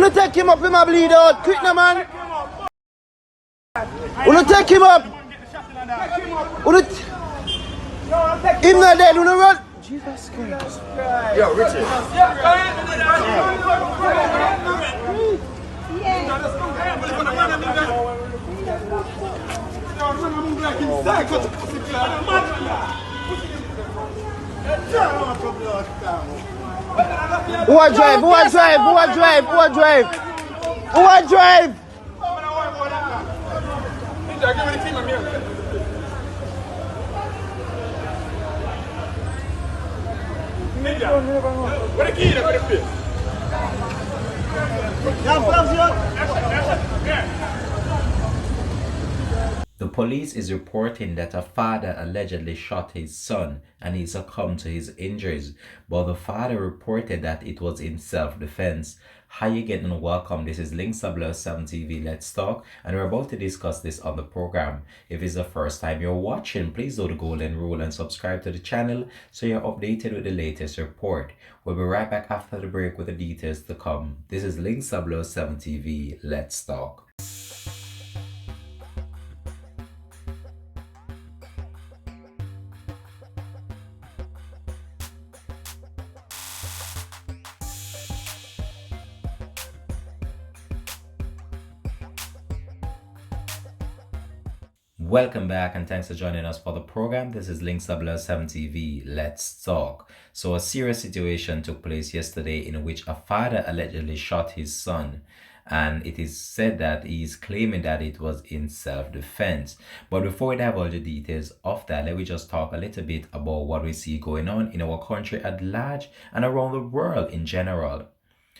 Wanna take him up, him a bleed out. Quick now, man. Wanna take him up. Wanna him not dead, wanna run. Jesus Christ. Yo, Richard. Who a drive? Who a drive? Who a drive? Who a drive? Who a drive? What a key to the fish. The police is reporting that a father allegedly shot his son and he succumbed to his injuries, but the father reported that it was in self-defense. How you getting? Welcome. This is Sh00ting TV. Let's talk, and we're about to discuss this on the program. If it's the first time you're watching, please do the golden rule and subscribe to the channel so you're updated with the latest report. We'll be right back after the break with the details to come. This is Sh00ting TV. Let's talk. Welcome back and thanks for joining us for the program. This is Sh00ting TV. Let's talk. So a serious situation took place yesterday in which a father allegedly shot his son, and it is said that he is claiming that it was in self-defense. But before we dive all the details of that, let me just talk a little bit about what we see going on in our country at large and around the world in general.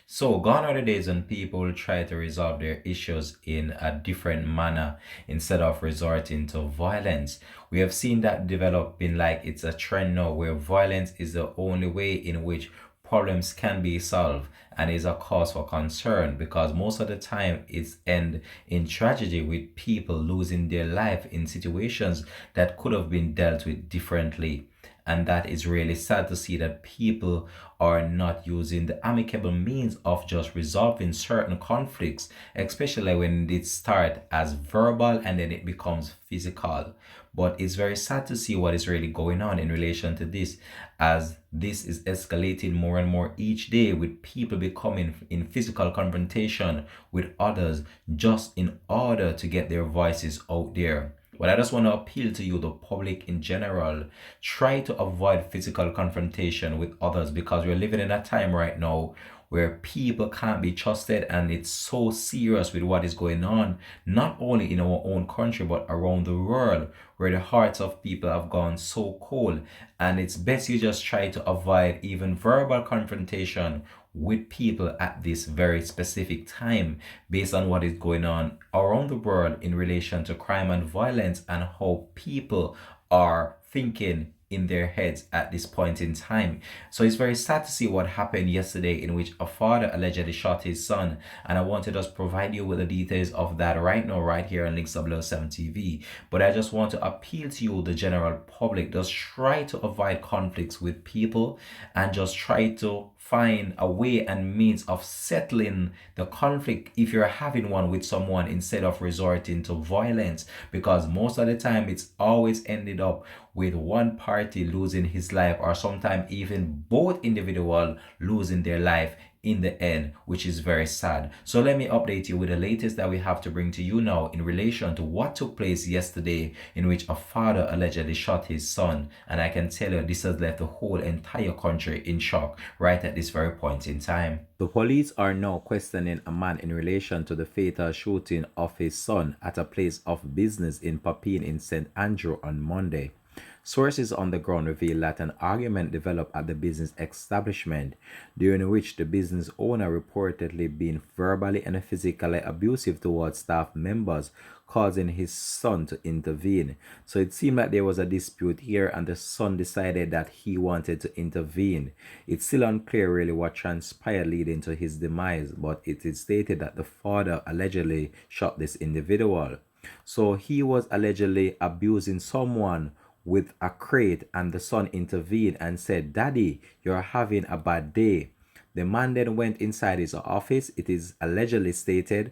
So gone are the days when people try to resolve their issues in a different manner instead of resorting to violence. We have seen that developing like it's a trend now, where violence is the only way in which problems can be solved and is a cause for concern, because most of the time it's end in tragedy, with people losing their life in situations that could have been dealt with differently. And that is really sad to see that people are not using the amicable means of just resolving certain conflicts, especially when it starts as verbal and then it becomes physical. But it's very sad to see what is really going on in relation to this, as this is escalating more and more each day, with people becoming in physical confrontation with others just in order to get their voices out there. But I just want to appeal to you, the public in general, try to avoid physical confrontation with others, because we're living in a time right now where people can't be trusted, and it's so serious with what is going on, not only in our own country but around the world, where the hearts of people have gone so cold. And it's best you just try to avoid even verbal confrontation with people at this very specific time, based on what is going on around the world in relation to crime and violence and how people are thinking in their heads at this point in time. So it's very sad to see what happened yesterday, in which a father allegedly shot his son, and I want to just provide you with the details of that right now, right here on Sh00ting TV. But I just want to appeal to you, the general public, just try to avoid conflicts with people and just try to find a way and means of settling the conflict if you're having one with someone, instead of resorting to violence, because most of the time it's always ended up with one party losing his life, or sometimes even both individuals losing their life in the end, which is very sad. So let me update you with the latest that we have to bring to you now in relation to what took place yesterday, in which a father allegedly shot his son. And I can tell you, this has left the whole entire country in shock right at this very point in time. The police are now questioning a man in relation to the fatal shooting of his son at a place of business in Papine in St. Andrew on Monday. Sources on the ground reveal that an argument developed at the business establishment, during which the business owner reportedly been verbally and physically abusive towards staff members, causing his son to intervene. So it seemed like there was a dispute here, and the son decided that he wanted to intervene. It's still unclear really what transpired leading to his demise, but it is stated that the father allegedly shot this individual. So he was allegedly abusing someone with a crate, and the son intervened and said, "Daddy, you're having a bad day." The man then went inside his office, it is allegedly stated,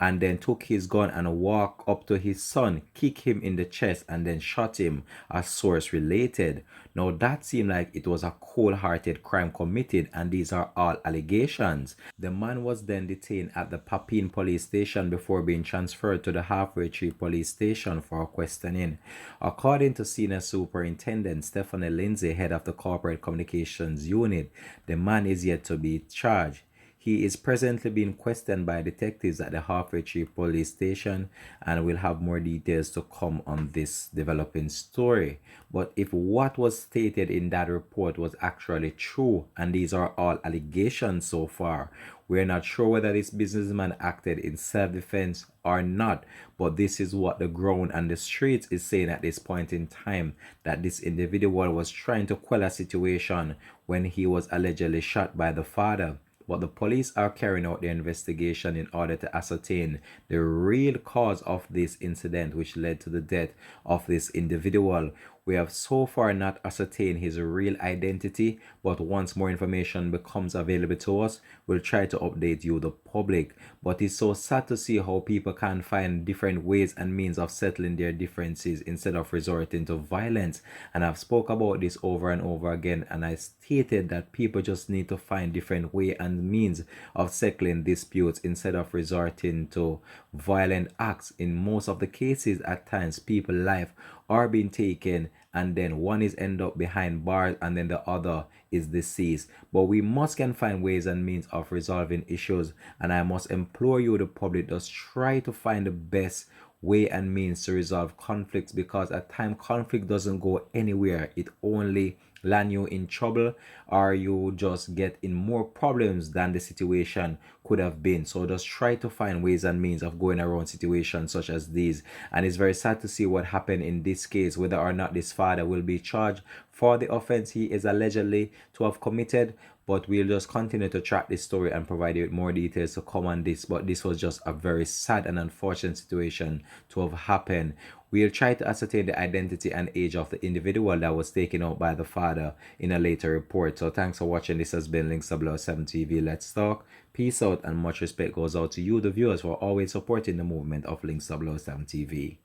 and then took his gun and walked up to his son, kicked him in the chest, and then shot him, as source related. Now that seemed like it was a cold-hearted crime committed, and these are all allegations. The man was then detained at the Papine police station before being transferred to the Halfway Tree police station for questioning. According to Senior Superintendent Stephanie Lindsay, head of the Corporate Communications Unit, the man is yet to be charged. He is presently being questioned by detectives at the Halfway Tree police station, and we'll have more details to come on this developing story. But if what was stated in that report was actually true, and these are all allegations so far, we're not sure whether this businessman acted in self-defense or not, but this is what the ground and the streets is saying at this point in time, that this individual was trying to quell a situation when he was allegedly shot by the father. But the police are carrying out their investigation in order to ascertain the real cause of this incident which led to the death of this individual. We have so far not ascertained his real identity, but once more information becomes available to us, we'll try to update you, the public. But it's so sad to see how people can find different ways and means of settling their differences instead of resorting to violence. And I've spoke about this over and over again, and I stated that people just need to find different way and means of settling disputes instead of resorting to violent acts. In most of the cases, at times, people's life are being taken, and then one is end up behind bars and then the other is deceased. But we must can find ways and means of resolving issues, and I must implore you, the public, just try to find the best way and means to resolve conflicts, because at times conflict doesn't go anywhere. It only land you in trouble, or you just get in more problems than the situation could have been. So just try to find ways and means of going around situations such as these. And it's very sad to see what happened in this case, whether or not this father will be charged for the offense he is allegedly to have committed. But we'll just continue to track this story and provide you with more details to come on this. But this was just a very sad and unfortunate situation to have happened. We'll try to ascertain the identity and age of the individual that was taken out by the father in a later report. So thanks for watching. This has been Links 007 TV. Let's talk. Peace out, and much respect goes out to you, the viewers, for always supporting the movement of Links 007 TV.